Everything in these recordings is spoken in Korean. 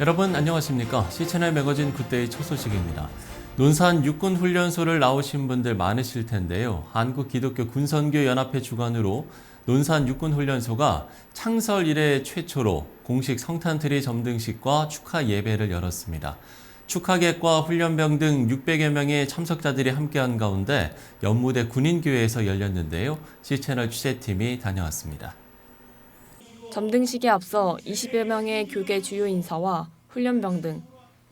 여러분 안녕하십니까? C채널 매거진 굿데이 첫 소식입니다. 논산 육군훈련소를 나오신 분들 많으실 텐데요. 한국기독교군선교연합회 주관으로 논산 육군훈련소가 창설 이래 최초로 공식 성탄트리 점등식과 축하 예배를 열었습니다. 축하객과 훈련병 등 600여 명의 참석자들이 함께한 가운데 연무대 군인교회에서 열렸는데요. C채널 취재팀이 다녀왔습니다. 점등식에 앞서 20여 명의 교계 주요 인사와 훈련병 등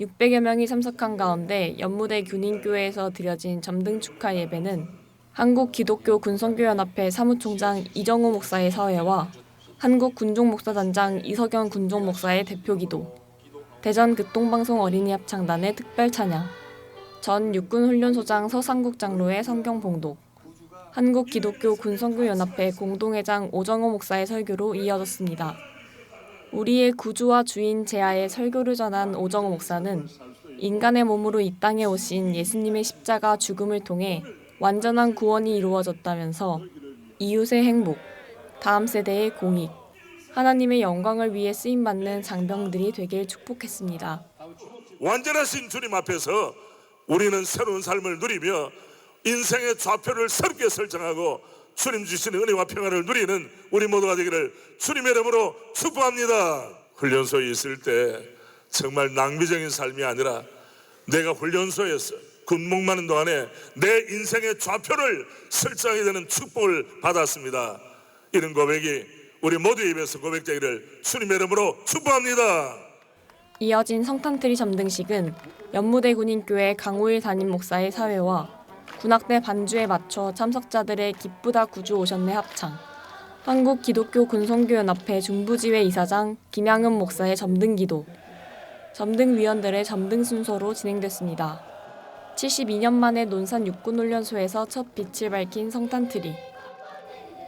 600여 명이 참석한 가운데 연무대 군인교회에서 드려진 점등 축하 예배는 한국기독교군선교연합회 사무총장 이정호 목사의 사회와 한국군종목사단장 이석연 군종목사의 대표기도, 대전 극동방송 어린이 합창단의 특별 찬양, 전 육군훈련소장 서상국 장로의 성경 봉독, 한국기독교군선교연합회 공동회장 오정호 목사의 설교로 이어졌습니다. 우리의 구주와 주인 제아의 설교를 전한 오정호 목사는 인간의 몸으로 이 땅에 오신 예수님의 십자가 죽음을 통해 완전한 구원이 이루어졌다면서 이웃의 행복, 다음 세대의 공익, 하나님의 영광을 위해 쓰임받는 장병들이 되길 축복했습니다. 완전하신 주님 앞에서 우리는 새로운 삶을 누리며 인생의 좌표를 새롭게 설정하고 주님 주시는 은혜와 평안을 누리는 우리 모두가 되기를 주님의 이름으로 축복합니다. 훈련소에 있을 때 정말 낭비적인 삶이 아니라 내가 훈련소에서 군복무하는 동안에 내 인생의 좌표를 설정하게 되는 축복을 받았습니다. 이런 고백이 우리 모두의 입에서 고백되기를 주님의 이름으로 축복합니다. 이어진 성탄트리 점등식은 연무대 군인교회 강우일 담임 목사의 사회와 군악대 반주에 맞춰 참석자들의 기쁘다 구주 오셨네 합창, 한국기독교군선교연합회 중부지회 이사장 김양은 목사의 점등기도, 점등위원들의 점등 순서로 진행됐습니다. 72년 만에 논산 육군훈련소에서 첫 빛을 밝힌 성탄트리.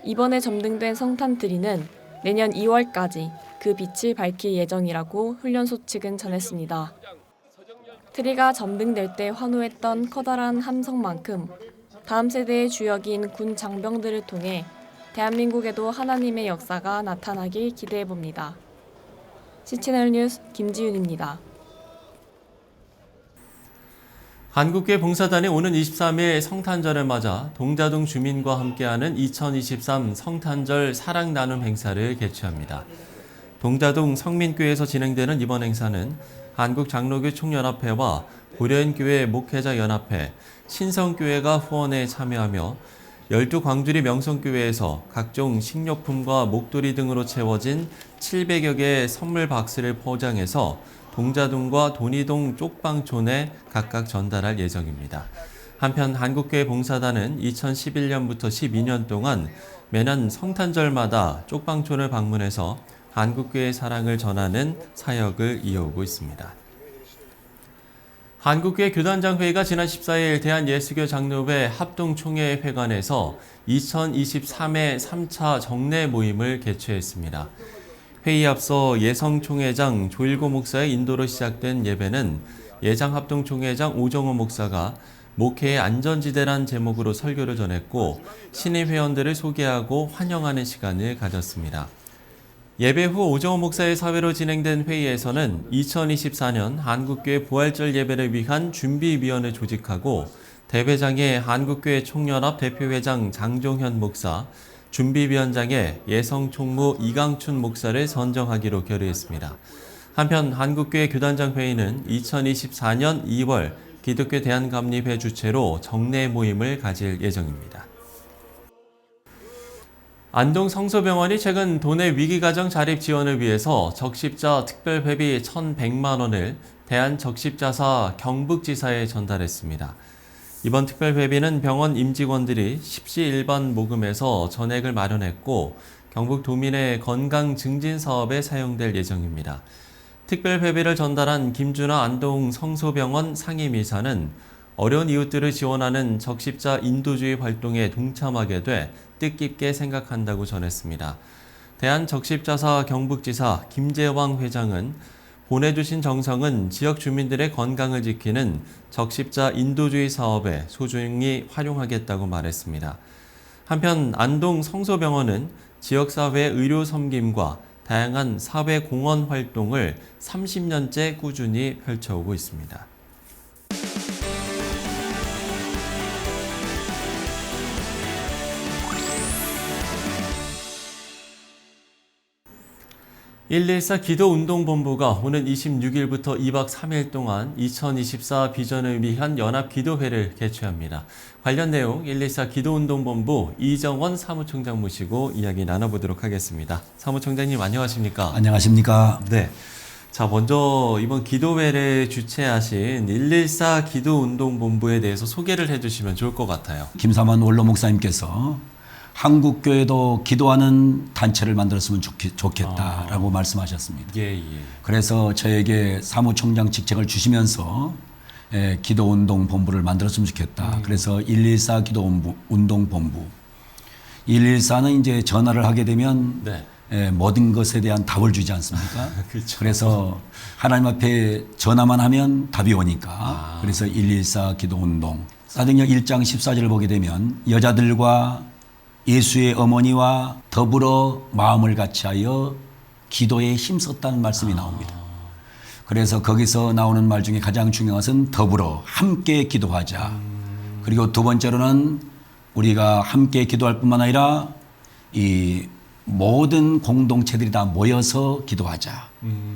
이번에 점등된 성탄트리는 내년 2월까지 그 빛을 밝힐 예정이라고 훈련소 측은 전했습니다. 트리가 점등될 때 환호했던 커다란 함성만큼 다음 세대의 주역인 군 장병들을 통해 대한민국에도 하나님의 역사가 나타나길 기대해봅니다. C채널 뉴스 김지윤입니다. 한국교회 봉사단이 오는 23일 성탄절을 맞아 동자동 주민과 함께하는 2023 성탄절 사랑 나눔 행사를 개최합니다. 동자동 성민교회에서 진행되는 이번 행사는 한국장로교 총연합회와 고려인교회 목회자연합회, 신성교회가 후원에 참여하며 12광주리 명성교회에서 각종 식료품과 목도리 등으로 채워진 700여 개의 선물 박스를 포장해서 동자동과 돈이동 쪽방촌에 각각 전달할 예정입니다. 한편 한국교회 봉사단은 2011년부터 12년 동안 매년 성탄절마다 쪽방촌을 방문해서 한국교회의 사랑을 전하는 사역을 이어오고 있습니다. 한국교회 교단장회의가 지난 14일 대한예수교 장로회 합동총회회관에서 2023회 3차 정례 모임을 개최했습니다. 회의 앞서 예성총회장 조일고 목사의 인도로 시작된 예배는 예장합동총회장 오정호 목사가 목회의 안전지대란 제목으로 설교를 전했고 신임 회원들을 소개하고 환영하는 시간을 가졌습니다. 예배 후 오정호 목사의 사회로 진행된 회의에서는 2024년 한국교회 부활절 예배를 위한 준비위원을 조직하고 대회장에 한국교회 총연합 대표회장 장종현 목사, 준비위원장에 예성총무 이강춘 목사를 선정하기로 결의했습니다. 한편 한국교회 교단장 회의는 2024년 2월 기독교 대한감리회 주최로 정례 모임을 가질 예정입니다. 안동 성소병원이 최근 도내 위기가정 자립 지원을 위해서 적십자 특별회비 1,100만 원을 대한적십자사 경북지사에 전달했습니다. 이번 특별회비는 병원 임직원들이 십시일반 모금해서 전액을 마련했고 경북도민의 건강 증진 사업에 사용될 예정입니다. 특별회비를 전달한 김준하 안동 성소병원 상임이사는 어려운 이웃들을 지원하는 적십자 인도주의 활동에 동참하게 돼 뜻깊게 생각한다고 전했습니다. 대한적십자사 경북지사 김재왕 회장은 보내주신 정성은 지역 주민들의 건강을 지키는 적십자 인도주의 사업에 소중히 활용하겠다고 말했습니다. 한편 안동 성소병원은 지역사회 의료 섬김과 다양한 사회 공헌 활동을 30년째 꾸준히 펼쳐오고 있습니다. (114) 기도운동본부가 오는 26일부터 2박 3일 동안 2024 비전을 위한 연합기도회를 개최합니다. 관련 내용 114 기도운동본부 이정원 사무총장 모시고 이야기 나눠보도록 하겠습니다. 사무총장님 안녕하십니까? 안녕하십니까? 네. 자, 먼저 이번 기도회를 주최하신 114 기도운동본부에 대해서 소개를 해주시면 좋을 것 같아요. 김삼환 원로 목사님께서 한국교회도 기도하는 단체를 만들었으면 좋겠다라고 말씀하셨습니다. 예. 그래서 저에게 사무총장 직책을 주시면서 기도운동본부를 만들었으면 좋겠다. 그래서 114 기도운동본부. 114는 이제 전화를 하게 되면 네. 모든 것에 대한 답을 주지 않습니까? 그렇죠. 그래서 하나님 앞에 전화만 하면 답이 오니까 그래서 114 기도운동. 사도행전 1장 14절을 보게 되면 여자들과 예수의 어머니와 더불어 마음을 같이하여 기도에 힘썼다는 말씀이 나옵니다. 그래서 거기서 나오는 말 중에 가장 중요한 것은 더불어 함께 기도하자. 그리고 두 번째로는 우리가 함께 기도할 뿐만 아니라 이 모든 공동체들이 다 모여서 기도하자.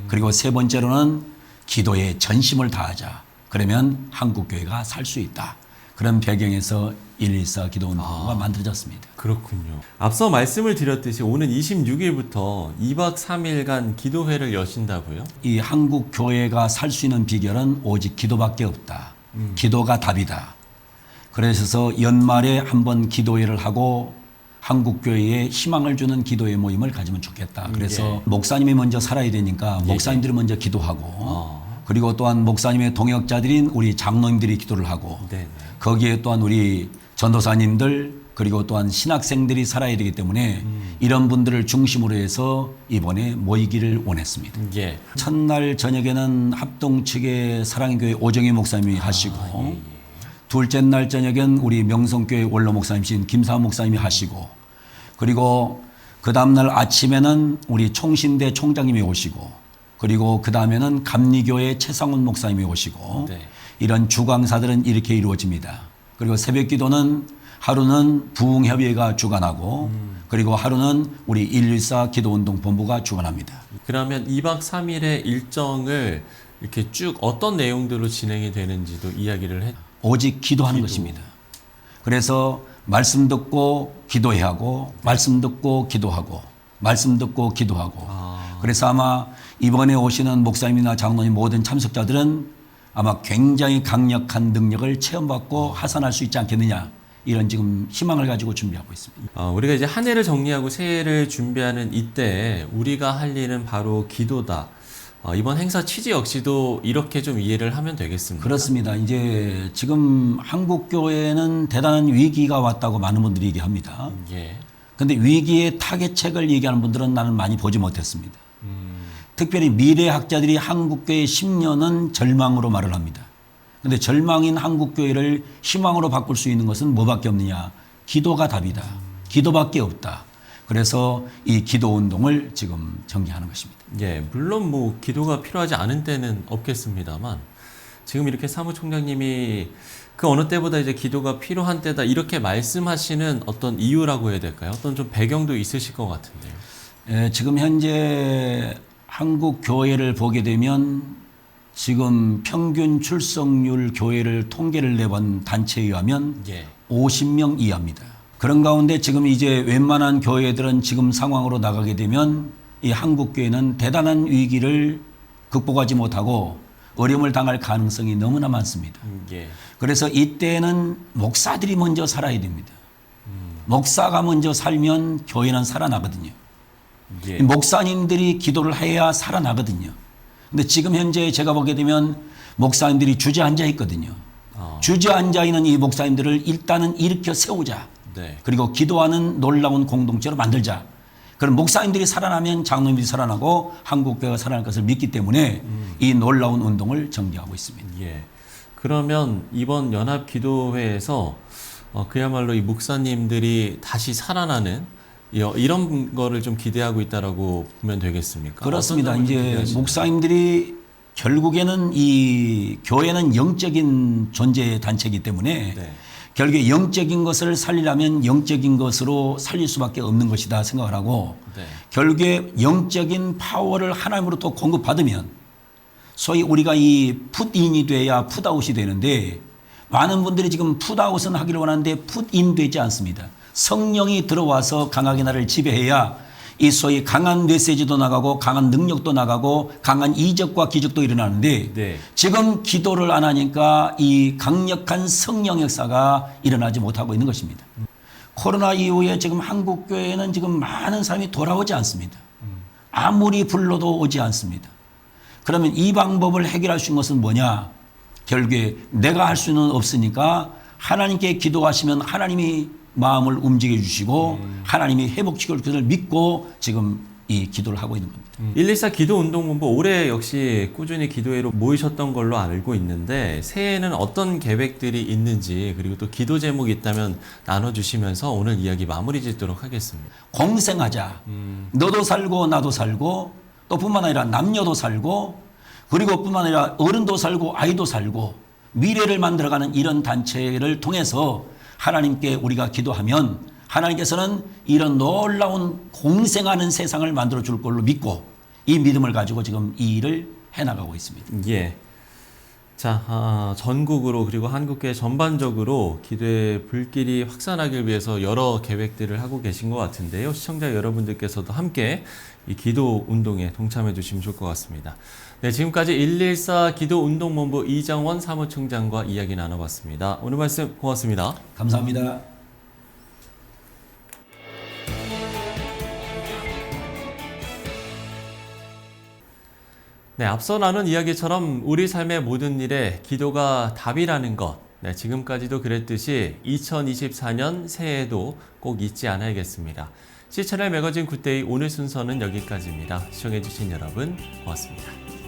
그리고 세 번째로는 기도에 전심을 다하자. 그러면 한국교회가 살 수 있다. 그런 배경에서 114 기도운동부가 만들어졌습니다. 그렇군요. 앞서 말씀을 드렸듯이 오는 26일부터 2박 3일간 기도회를 여신다고요? 이 한국교회가 살 수 있는 비결은 오직 기도밖에 없다. 기도가 답이다. 그래서 연말에 한번 기도회를 하고 한국교회에 희망을 주는 기도회 모임을 가지면 좋겠다. 그래서 목사님이 먼저 살아야 되니까 목사님들이 먼저 기도하고 그리고 또한 목사님의 동역자들인 우리 장로님들이 기도를 하고 거기에 또한 우리 전도사님들 그리고 또한 신학생들이 살아야 되기 때문에 이런 분들을 중심으로 해서 이번에 모이기를 원했습니다. 첫날 저녁에는 합동 측의 사랑교회 오정희 목사님이 하시고 둘째 날 저녁엔 우리 명성교회 원로 목사님이신 김사원 목사님이 하시고 그리고 그 다음날 아침에는 우리 총신대 총장님이 오시고 그리고 그 다음에는 감리교회 최상훈 목사님이 오시고 이런 주강사들은 이렇게 이루어집니다. 그리고 새벽 기도는 하루는 부흥협의회가 주관하고 그리고 하루는 우리 114 기도운동본부가 주관합니다. 그러면 2박 3일의 일정을 이렇게 쭉 어떤 내용들로 진행이 되는지도 이야기를 해. 오직 기도하는 것입니다. 그래서 말씀 듣고 기도해야 하고 말씀 듣고 기도하고 말씀 듣고 기도하고 그래서 아마 이번에 오시는 목사님이나 장로님 모든 참석자들은 아마 굉장히 강력한 능력을 체험받고 하산할 수 있지 않겠느냐 이런 지금 희망을 가지고 준비하고 있습니다. 우리가 이제 한 해를 정리하고 새해를 준비하는 이때 우리가 할 일은 바로 기도다. 이번 행사 취지 역시도 이렇게 좀 이해를 하면 되겠습니다. 그렇습니다. 이제 지금 한국교회는 대단한 위기가 왔다고 많은 분들이 얘기합니다. 그런데 위기의 타개책을 얘기하는 분들은 나는 많이 보지 못했습니다. 특별히 미래학자들이 한국교회 10년은 절망으로 말을 합니다. 그런데 절망인 한국교회를 희망으로 바꿀 수 있는 것은 뭐밖에 없느냐. 기도가 답이다. 기도밖에 없다. 그래서 이 기도운동을 지금 전개하는 것입니다. 물론 뭐 기도가 필요하지 않은 때는 없겠습니다만 지금 이렇게 사무총장님이 그 어느 때보다 이제 기도가 필요한 때다 이렇게 말씀하시는 어떤 이유라고 해야 될까요? 어떤 좀 배경도 있으실 것 같은데요. 지금 현재 한국 교회를 보게 되면 지금 평균 출석률 교회를 통계를 내본 단체에 의하면 50명 이하입니다. 그런 가운데 지금 이제 웬만한 교회들은 지금 상황으로 나가게 되면 이 한국 교회는 대단한 위기를 극복하지 못하고 어려움을 당할 가능성이 너무나 많습니다. 그래서 이때는 목사들이 먼저 살아야 됩니다. 목사가 먼저 살면 교회는 살아나거든요. 목사님들이 기도를 해야 살아나거든요. 근데 지금 현재 제가 보게 되면 목사님들이 주저앉아 있거든요. 주저앉아 있는 이 목사님들을 일단은 일으켜 세우자. 그리고 기도하는 놀라운 공동체로 만들자. 그럼 목사님들이 살아나면 장로님들이 살아나고 한국교회가 살아날 것을 믿기 때문에 이 놀라운 운동을 전개하고 있습니다. 그러면 이번 연합기도회에서 그야말로 이 목사님들이 다시 살아나는 이런 거를 좀 기대하고 있다라고 보면 되겠습니까? 그렇습니다. 어떤 점을 좀 이제 기대하시나요? 목사님들이 결국에는 이 교회는 영적인 존재 단체이기 때문에 네. 결국에 영적인 것을 살리려면 영적인 것으로 살릴 수밖에 없는 것이다 생각을 하고 네. 결국에 영적인 파워를 하나님으로부터 공급받으면 소위 우리가 이 풋인이 돼야 풋아웃이 되는데 많은 분들이 지금 풋아웃은 하기를 원하는데 풋인 되지 않습니다. 성령이 들어와서 강하게 나를 지배해야 이 소위 강한 메시지도 나가고 강한 능력도 나가고 강한 이적과 기적도 일어나는데 네. 지금 기도를 안 하니까 이 강력한 성령 역사가 일어나지 못하고 있는 것입니다. 코로나 이후에 지금 한국 교회에는 지금 많은 사람이 돌아오지 않습니다. 아무리 불러도 오지 않습니다. 그러면 이 방법을 해결할 수 있는 것은 뭐냐? 결국에 내가 할 수는 없으니까 하나님께 기도하시면 하나님이 마음을 움직여 주시고 하나님이 회복시킬 것을 믿고 지금 이 기도를 하고 있는 겁니다. 114 기도운동본부 올해 역시 꾸준히 기도회로 모이셨던 걸로 알고 있는데 새해에는 어떤 계획들이 있는지 그리고 또 기도 제목이 있다면 나눠주시면서 오늘 이야기 마무리 짓도록 하겠습니다. 공생하자. 너도 살고 나도 살고 또 뿐만 아니라 남녀도 살고 그리고 뿐만 아니라 어른도 살고 아이도 살고 미래를 만들어가는 이런 단체를 통해서 하나님께 우리가 기도하면 하나님께서는 이런 놀라운 공생하는 세상을 만들어 줄 걸로 믿고 이 믿음을 가지고 지금 이 일을 해나가고 있습니다. 예. 자, 전국으로 그리고 한국계 전반적으로 기도의 불길이 확산하길 위해서 여러 계획들을 하고 계신 것 같은데요. 시청자 여러분들께서도 함께 이 기도 운동에 동참해 주시면 좋을 것 같습니다. 네, 지금까지 114 기도운동본부 이정원 사무총장과 이야기 나눠봤습니다. 오늘 말씀 고맙습니다. 감사합니다. 네, 앞서 나눈 이야기처럼 우리 삶의 모든 일에 기도가 답이라는 것. 네, 지금까지도 그랬듯이 2024년 새해에도 꼭 잊지 않아야겠습니다. C채널 매거진 굿데이 오늘 순서는 여기까지입니다. 시청해주신 여러분 고맙습니다.